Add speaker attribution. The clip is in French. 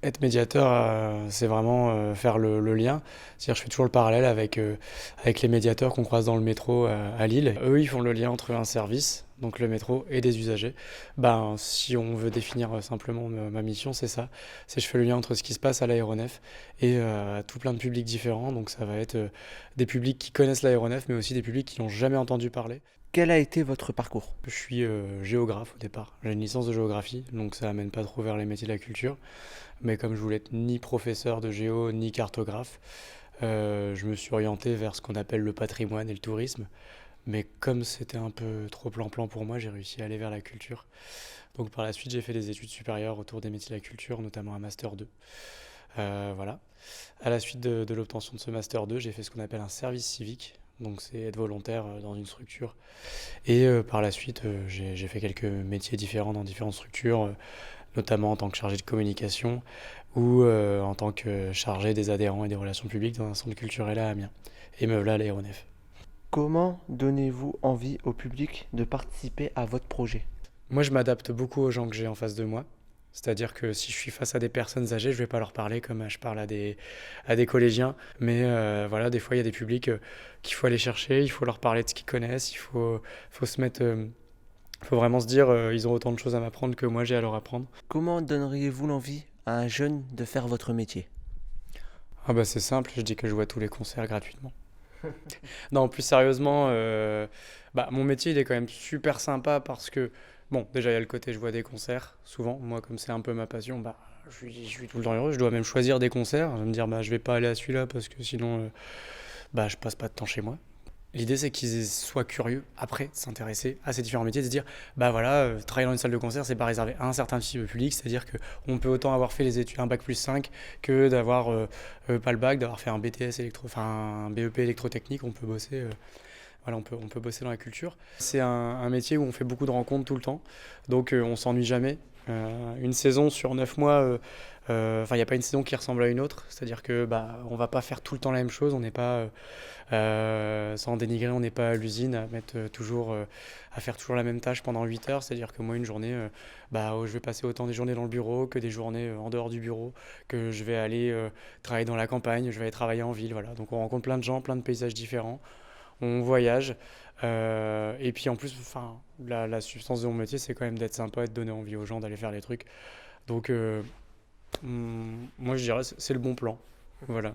Speaker 1: Être médiateur, c'est vraiment faire le lien. C'est-à-dire, je fais toujours le parallèle avec les médiateurs qu'on croise dans le métro à Lille. Eux, ils font le lien entre un service, donc le métro, et des usagers. Ben, si on veut définir simplement ma mission, c'est ça. C'est je fais le lien entre ce qui se passe à l'aéronef et tout plein de publics différents. Donc ça va être des publics qui connaissent l'aéronef, mais aussi des publics qui n'ont jamais entendu parler.
Speaker 2: Quel a été votre parcours?
Speaker 1: Je suis géographe au départ. J'ai une licence de géographie, donc ça amène pas trop vers les métiers de la culture. Mais comme je voulais être ni professeur de géo ni cartographe, je me suis orienté vers ce qu'on appelle le patrimoine et le tourisme. Mais comme c'était un peu trop plan-plan pour moi, j'ai réussi à aller vers la culture. Donc par la suite, j'ai fait des études supérieures autour des métiers de la culture, notamment un master 2. Voilà. À la suite de l'obtention de ce master 2, j'ai fait ce qu'on appelle un service civique. Donc c'est être volontaire dans une structure. Et par la suite, j'ai fait quelques métiers différents dans différentes structures, notamment en tant que chargé de communication ou en tant que chargé des adhérents et des relations publiques dans un centre culturel à Amiens. Et me voilà à l'aéronef.
Speaker 2: Comment donnez-vous envie au public de participer à votre projet?
Speaker 1: Moi, je m'adapte beaucoup aux gens que j'ai en face de moi. C'est-à-dire que si je suis face à des personnes âgées, je vais pas leur parler comme je parle à des collégiens. Mais voilà, des fois, il y a des publics qu'il faut aller chercher, il faut leur parler de ce qu'ils connaissent, faut se mettre, faut vraiment se dire, ils ont autant de choses à m'apprendre que moi j'ai à leur apprendre.
Speaker 2: Comment donneriez-vous l'envie à un jeune de faire votre métier?
Speaker 1: Ah bah c'est simple, je dis que je vois tous les concerts gratuitement. Non, plus sérieusement, bah, mon métier il est quand même super sympa parce que, bon, déjà il y a le côté je vois des concerts, souvent, moi comme c'est un peu ma passion, bah, je suis tout le temps heureux, je dois même choisir des concerts, je vais me dire bah je vais pas aller à celui-là parce que sinon bah je passe pas de temps chez moi. L'idée c'est qu'ils soient curieux après de s'intéresser à ces différents métiers, de se dire bah voilà, travailler dans une salle de concert c'est pas réservé à un certain type de public, c'est-à-dire que on peut autant avoir fait les études un bac plus 5 que d'avoir pas le bac, d'avoir fait un BTS enfin un BEP électrotechnique, on peut bosser voilà, on peut bosser dans la culture. C'est un métier où on fait beaucoup de rencontres tout le temps, donc on s'ennuie jamais. Une saison sur 9 mois, enfin il n'y a pas une saison qui ressemble à une autre, c'est-à-dire que bah on va pas faire tout le temps la même chose, on n'est pas sans dénigrer, on n'est pas à l'usine à mettre toujours à faire toujours la même tâche pendant 8 heures, c'est-à-dire que moi une journée, bah je vais passer autant des journées dans le bureau que des journées en dehors du bureau, que je vais aller travailler dans la campagne, je vais aller travailler en ville, voilà. Donc on rencontre plein de gens, plein de paysages différents, on voyage. Et puis en plus, enfin, la substance de mon métier, c'est quand même d'être sympa et de donner envie aux gens d'aller faire les trucs. Donc, moi, je dirais, c'est le bon plan. Voilà.